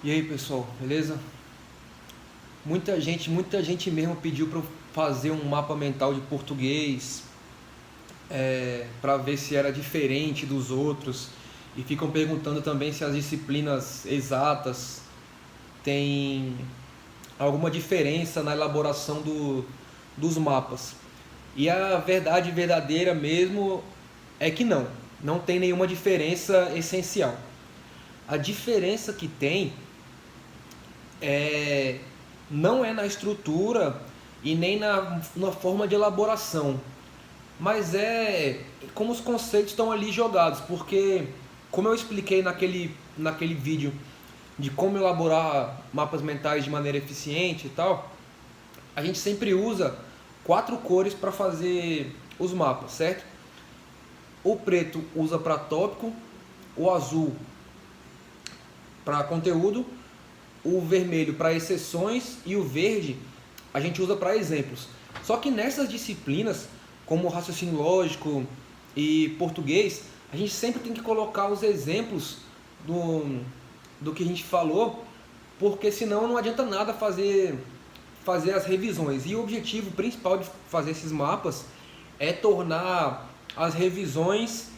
E aí, pessoal, beleza? Muita gente mesmo pediu para eu fazer um mapa mental de português, para ver se era diferente dos outros, e ficam perguntando também se as disciplinas exatas têm alguma diferença na elaboração dos mapas. E a verdade verdadeira mesmo é que não tem nenhuma diferença essencial. A diferença que tem é, não é na estrutura e nem na forma de elaboração, mas é como os conceitos estão ali jogados, porque como eu expliquei naquele vídeo de como elaborar mapas mentais de maneira eficiente e tal, a gente sempre usa 4 cores para fazer os mapas, certo? O preto usa para tópico, o azul para conteúdo, o vermelho para exceções e o verde a gente usa para exemplos. Só que nessas disciplinas, como raciocínio lógico e português, a gente sempre tem que colocar os exemplos do que a gente falou, porque senão não adianta nada fazer as revisões. E o objetivo principal de fazer esses mapas é tornar as revisões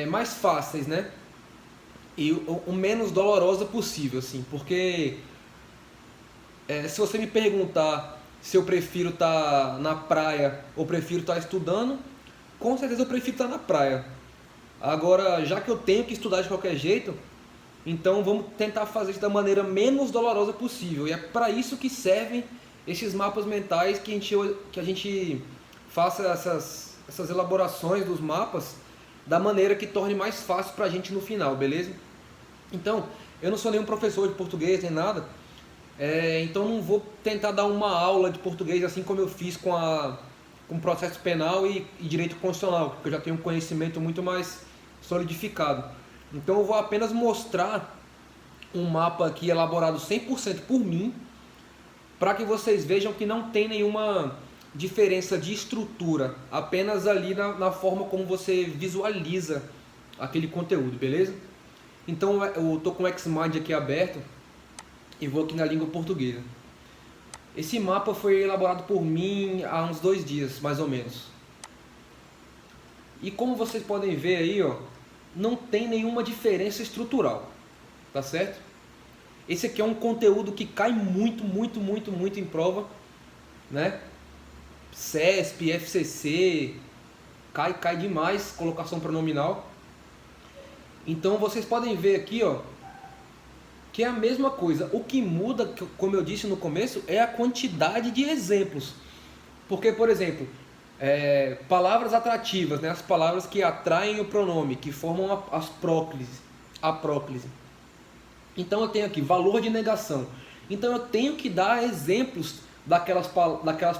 mais fáceis, né? E o menos dolorosa possível, assim, porque se você me perguntar se eu prefiro estar na praia ou prefiro estar estudando, com certeza eu prefiro estar na praia. Agora, já que eu tenho que estudar de qualquer jeito, então vamos tentar fazer isso da maneira menos dolorosa possível. E é para isso que servem esses mapas mentais, que a gente faça essas elaborações dos mapas da maneira que torne mais fácil para a gente no final, beleza? Então, eu não sou nenhum professor de português nem nada, então não vou tentar dar uma aula de português assim como eu fiz com processo penal e direito constitucional, porque eu já tenho um conhecimento muito mais solidificado. Então eu vou apenas mostrar um mapa aqui elaborado 100% por mim, para que vocês vejam que não tem nenhuma diferença de estrutura, apenas ali na forma como você visualiza aquele conteúdo, beleza? Então eu estou com o Xmind aqui aberto e vou aqui na língua portuguesa. Esse mapa foi elaborado por mim há uns 2 dias, mais ou menos. E como vocês podem ver aí, ó, não tem nenhuma diferença estrutural, tá certo? Esse aqui é um conteúdo que cai muito em prova, né? CESP, FCC, cai demais, colocação pronominal. Então vocês podem ver aqui, ó, que é a mesma coisa. O que muda, como eu disse no começo, é a quantidade de exemplos. Porque, por exemplo, palavras atrativas, né? As palavras que atraem o pronome, que formam as próclises, a próclise. Então eu tenho aqui valor de negação. Então eu tenho que dar exemplos daquelas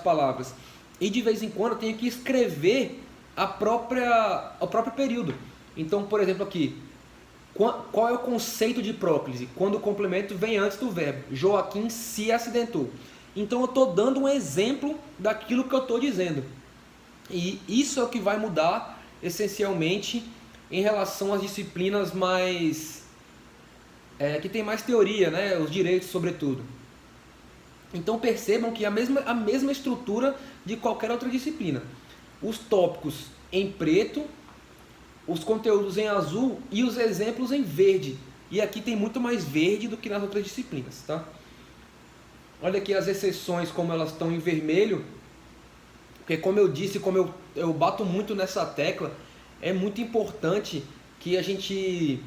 palavras. E de vez em quando eu tenho que escrever o próprio período. Então, por exemplo, aqui, qual é o conceito de próclise? Quando o complemento vem antes do verbo. Joaquim se acidentou. Então eu estou dando um exemplo daquilo que eu estou dizendo. E isso é o que vai mudar essencialmente em relação às disciplinas que tem mais teoria, né? Os direitos sobretudo. Então percebam que a mesma estrutura de qualquer outra disciplina. Os tópicos em preto, os conteúdos em azul e os exemplos em verde. E aqui tem muito mais verde do que nas outras disciplinas, tá? Olha aqui as exceções como elas estão em vermelho, porque como eu disse, como eu bato muito nessa tecla, é muito importante que a gente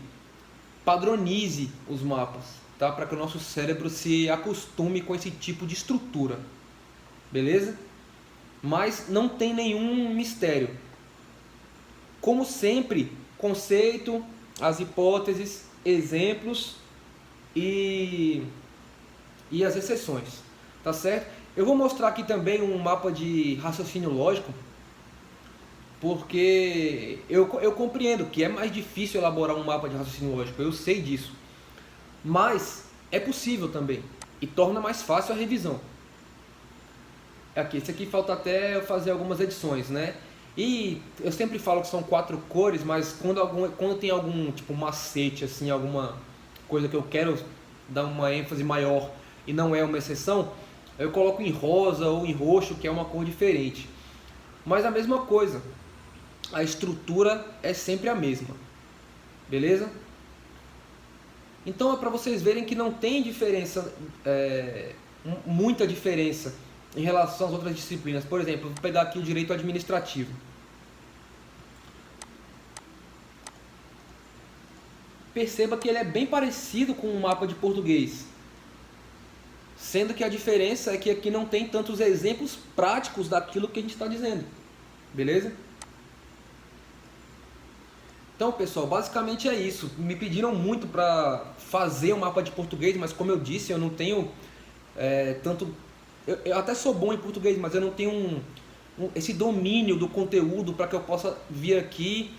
padronize os mapas, tá? Para que o nosso cérebro se acostume com esse tipo de estrutura, beleza? Mas não tem nenhum mistério. Como sempre, conceito, as hipóteses, exemplos e as exceções, tá certo? Eu vou mostrar aqui também um mapa de raciocínio lógico, porque eu compreendo que é mais difícil elaborar um mapa de raciocínio lógico, eu sei disso, mas é possível também e torna mais fácil a revisão. Aqui, esse aqui falta até eu fazer algumas edições, né? E eu sempre falo que são 4 cores, mas quando tem algum tipo macete, assim, alguma coisa que eu quero dar uma ênfase maior e não é uma exceção, eu coloco em rosa ou em roxo, que é uma cor diferente. Mas a mesma coisa, a estrutura é sempre a mesma, beleza? Então é para vocês verem que não tem diferença, muita diferença em relação às outras disciplinas. Por exemplo, vou pegar aqui o direito administrativo. Perceba que ele é bem parecido com o mapa de português, sendo que a diferença é que aqui não tem tantos exemplos práticos daquilo que a gente está dizendo, beleza? Então, pessoal, basicamente é isso. Me pediram muito para fazer um mapa de português, mas como eu disse, eu não tenho tanto... Eu até sou bom em português, mas eu não tenho esse domínio do conteúdo para que eu possa vir aqui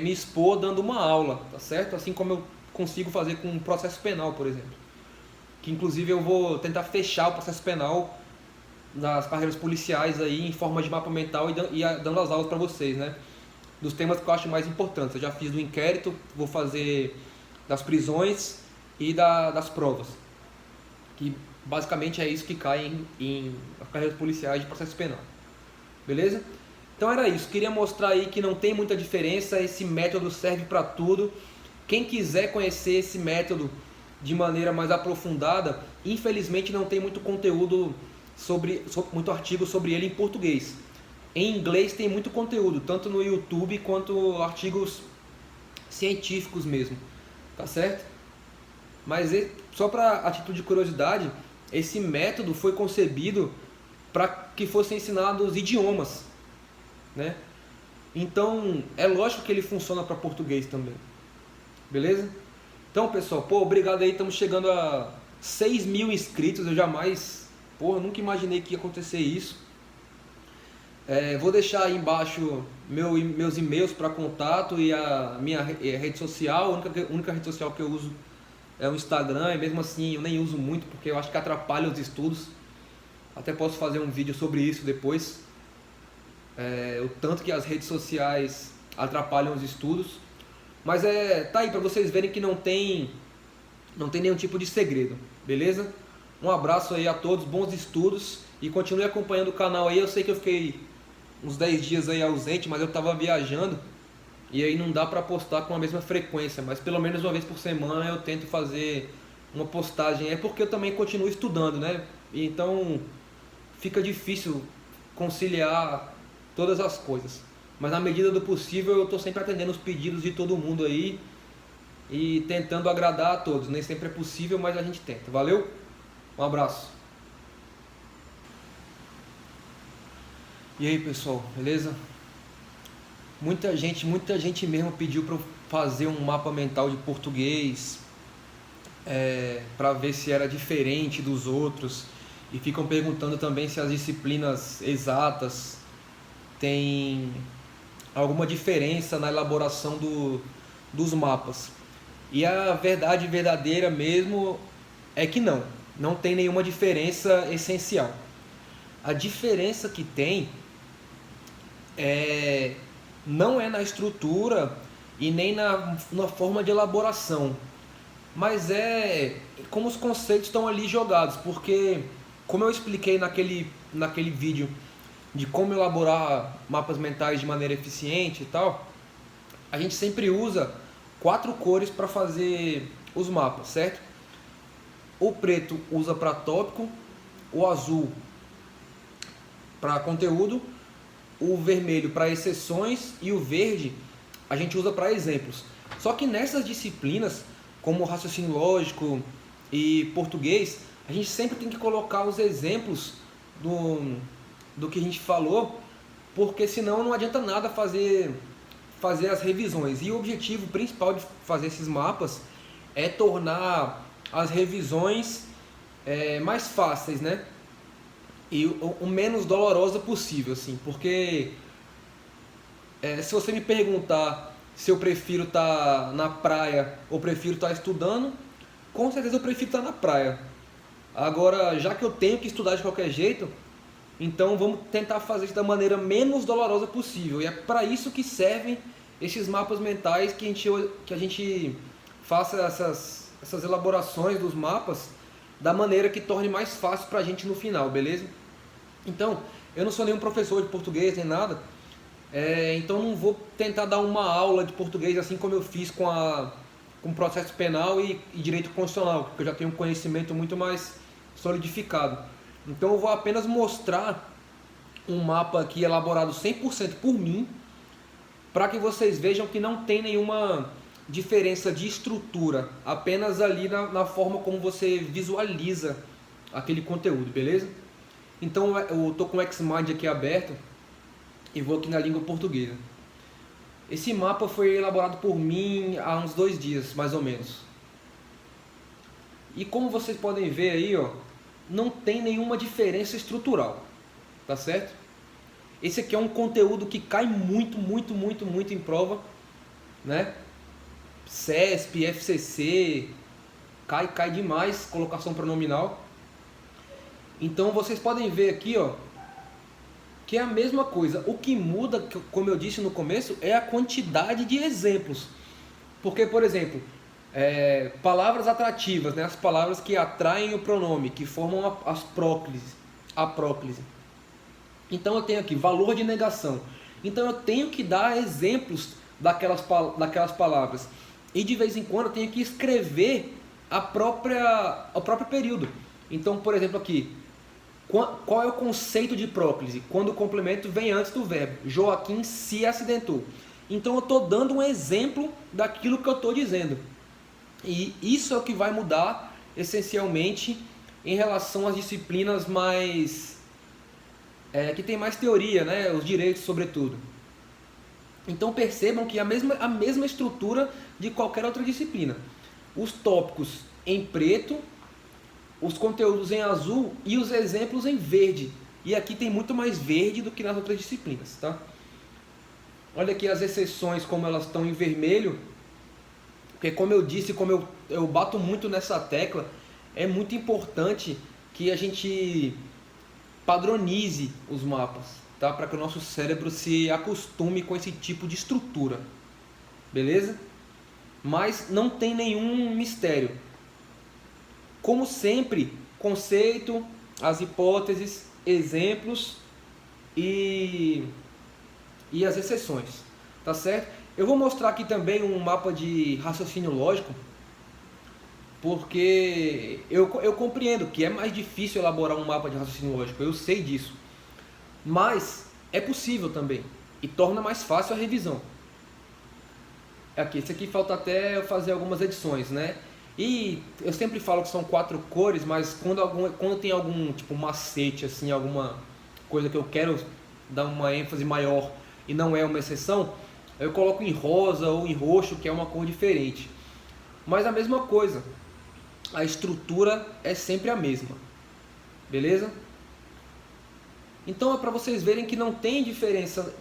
me expor dando uma aula, tá certo? Assim como eu consigo fazer com um processo penal, por exemplo. Que inclusive eu vou tentar fechar o processo penal nas carreiras policiais aí em forma de mapa mental e dando as aulas para vocês, né? Dos temas que eu acho mais importantes. Eu já fiz do inquérito, vou fazer das prisões e das provas. Que basicamente é isso que cai em carreiras policiais de processo penal. Beleza? Então era isso. Queria mostrar aí que não tem muita diferença. Esse método serve para tudo. Quem quiser conhecer esse método de maneira mais aprofundada, infelizmente não tem muito conteúdo muito artigo sobre ele em português. Em inglês tem muito conteúdo, tanto no YouTube quanto artigos científicos mesmo, tá certo? Mas só para a título de curiosidade, esse método foi concebido para que fossem ensinados idiomas, né? Então é lógico que ele funciona para português também, beleza? Então, pessoal, obrigado aí, estamos chegando a 6.000 inscritos, eu jamais, nunca imaginei que ia acontecer isso. Vou deixar aí embaixo meus e-mails para contato e a minha rede social. A única rede social que eu uso é o Instagram, e mesmo assim eu nem uso muito porque eu acho que atrapalha os estudos. Até posso fazer um vídeo sobre isso depois, o tanto que as redes sociais atrapalham os estudos. Mas tá aí para vocês verem que não tem nenhum tipo de segredo, beleza? Um abraço aí a todos, bons estudos e continue acompanhando o canal aí. Eu sei que eu fiquei uns 10 dias aí ausente, mas eu estava viajando e aí não dá para postar com a mesma frequência, mas pelo menos uma vez por semana eu tento fazer uma postagem. É porque eu também continuo estudando, né? Então fica difícil conciliar todas as coisas, mas na medida do possível eu estou sempre atendendo os pedidos de todo mundo aí e tentando agradar a todos. Nem sempre é possível, mas a gente tenta. Valeu? Um abraço. E aí, pessoal, beleza? Muita gente mesmo pediu para eu fazer um mapa mental de português, para ver se era diferente dos outros, e ficam perguntando também se as disciplinas exatas têm alguma diferença na elaboração dos mapas. E a verdade verdadeira mesmo é que não tem nenhuma diferença essencial. A diferença que tem não é na estrutura e nem na forma de elaboração, mas é como os conceitos estão ali jogados, porque como eu expliquei naquele vídeo de como elaborar mapas mentais de maneira eficiente e tal, a gente sempre usa 4 cores para fazer os mapas, certo? O preto usa para tópico, o azul para conteúdo, o vermelho para exceções e o verde a gente usa para exemplos. Só que nessas disciplinas, como raciocínio lógico e português, a gente sempre tem que colocar os exemplos do que a gente falou, porque senão não adianta nada fazer as revisões. E o objetivo principal de fazer esses mapas é tornar as revisões mais fáceis, né? E o menos dolorosa possível, assim, porque se você me perguntar se eu prefiro estar na praia ou prefiro estar estudando, com certeza eu prefiro estar na praia. Agora, já que eu tenho que estudar de qualquer jeito, então vamos tentar fazer isso da maneira menos dolorosa possível. E é para isso que servem esses mapas mentais, que a gente faça essas elaborações dos mapas da maneira que torne mais fácil para a gente no final, beleza? Então, eu não sou nenhum professor de português nem nada, então não vou tentar dar uma aula de português assim como eu fiz com processo penal e direito constitucional, porque eu já tenho um conhecimento muito mais solidificado. Então eu vou apenas mostrar um mapa aqui elaborado 100% por mim, para que vocês vejam que não tem nenhuma diferença de estrutura, apenas ali na forma como você visualiza aquele conteúdo, beleza? Então eu estou com o Xmind aqui aberto e vou aqui na língua portuguesa. Esse mapa foi elaborado por mim há uns 2 dias, mais ou menos. E como vocês podem ver aí, ó, não tem nenhuma diferença estrutural, tá certo? Esse aqui é um conteúdo que cai muito em prova, né? CESP, FCC, cai demais, colocação pronominal. Então vocês podem ver aqui, ó, que é a mesma coisa. O que muda, como eu disse no começo, é a quantidade de exemplos. Porque, por exemplo, palavras atrativas, né? As palavras que atraem o pronome, que formam a próclise. Então eu tenho aqui valor de negação. Então eu tenho que dar exemplos daquelas palavras. E de vez em quando eu tenho que escrever o próprio período. Então, por exemplo, aqui, qual é o conceito de próclise? Quando o complemento vem antes do verbo. Joaquim se acidentou. Então eu estou dando um exemplo daquilo que eu estou dizendo. E isso é o que vai mudar essencialmente em relação às disciplinas mais que tem mais teoria, né? Os direitos sobretudo. Então percebam que a mesma estrutura de qualquer outra disciplina. Os tópicos em preto, os conteúdos em azul e os exemplos em verde. E aqui tem muito mais verde do que nas outras disciplinas, tá? Olha aqui as exceções como elas estão em vermelho. Porque como eu disse, como eu bato muito nessa tecla, é muito importante que a gente padronize os mapas, tá? Para que o nosso cérebro se acostume com esse tipo de estrutura, beleza? Mas não tem nenhum mistério. Como sempre, conceito, as hipóteses, exemplos e as exceções, tá certo? Eu vou mostrar aqui também um mapa de raciocínio lógico, porque eu compreendo que é mais difícil elaborar um mapa de raciocínio lógico, eu sei disso, mas é possível também e torna mais fácil a revisão. Aqui, esse aqui falta até eu fazer algumas edições, né? E eu sempre falo que são 4 cores, mas quando tem algum tipo macete, assim, alguma coisa que eu quero dar uma ênfase maior e não é uma exceção, eu coloco em rosa ou em roxo, que é uma cor diferente. Mas a mesma coisa, a estrutura é sempre a mesma, beleza? Então é para vocês verem que não tem diferença,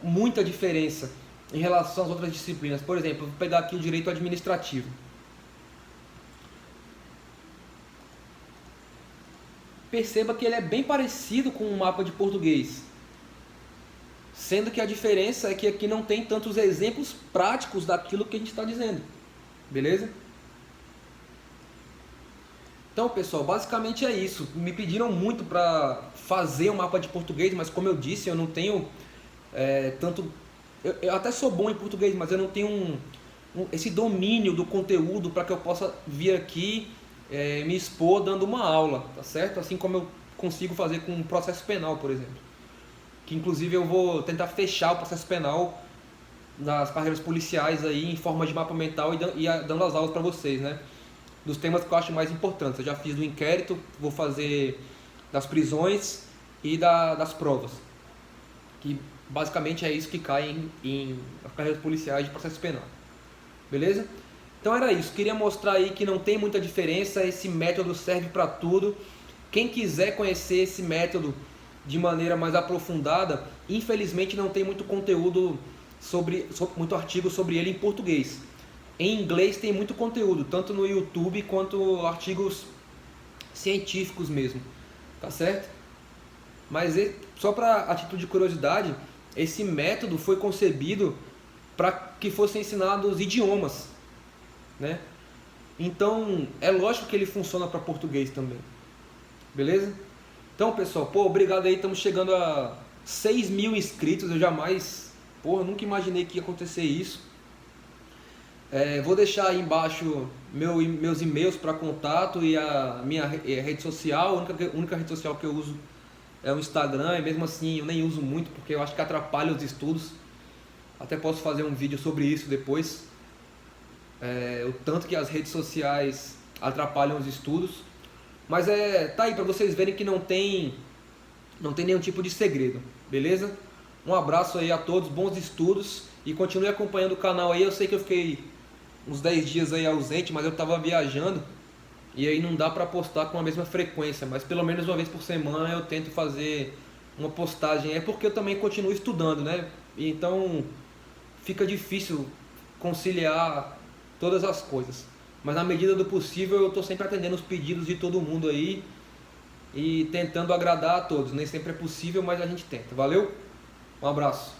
muita diferença em relação às outras disciplinas. Por exemplo, vou pegar aqui o direito administrativo. Perceba que ele é bem parecido com o mapa de português, sendo que a diferença é que aqui não tem tantos exemplos práticos daquilo que a gente está dizendo, beleza? Então, pessoal, basicamente é isso. Me pediram muito para fazer um mapa de português, mas como eu disse, eu não tenho tanto... Eu até sou bom em português, mas eu não tenho esse domínio do conteúdo para que eu possa vir aqui me expor dando uma aula, tá certo? Assim como eu consigo fazer com um processo penal, por exemplo. Que inclusive eu vou tentar fechar o processo penal nas carreiras policiais aí em forma de mapa mental e dando as aulas para vocês, né? Dos temas que eu acho mais importantes. Eu já fiz do inquérito, vou fazer das prisões e das provas. Que basicamente é isso que cai em carreiras policiais de processo penal. Beleza? Então era isso. Queria mostrar aí que não tem muita diferença. Esse método serve para tudo. Quem quiser conhecer esse método de maneira mais aprofundada, infelizmente não tem muito conteúdo muito artigo sobre ele em português. Em inglês tem muito conteúdo, tanto no YouTube quanto artigos científicos mesmo, tá certo? Mas só para a título de curiosidade, esse método foi concebido para que fossem ensinados idiomas, né? Então, é lógico que ele funciona para português também. Beleza? Então, pessoal, pô, obrigado aí. Estamos chegando a 6.000 inscritos. Eu jamais, porra, nunca imaginei que ia acontecer isso. Vou deixar aí embaixo meus e-mails para contato e a minha rede social. A única rede social que eu uso é o Instagram, e mesmo assim eu nem uso muito porque eu acho que atrapalha os estudos. Até posso fazer um vídeo sobre isso depois. O tanto que as redes sociais atrapalham os estudos. Mas tá aí para vocês verem que não tem nenhum tipo de segredo, beleza? Um abraço aí a todos, bons estudos e continue acompanhando o canal aí. Eu sei que eu fiquei uns 10 dias aí ausente, mas eu estava viajando e aí não dá para postar com a mesma frequência, mas pelo menos uma vez por semana eu tento fazer uma postagem. É porque eu também continuo estudando, né? Então fica difícil conciliar todas as coisas. Mas na medida do possível eu estou sempre atendendo os pedidos de todo mundo aí e tentando agradar a todos. Nem sempre é possível, mas a gente tenta. Valeu? Um abraço.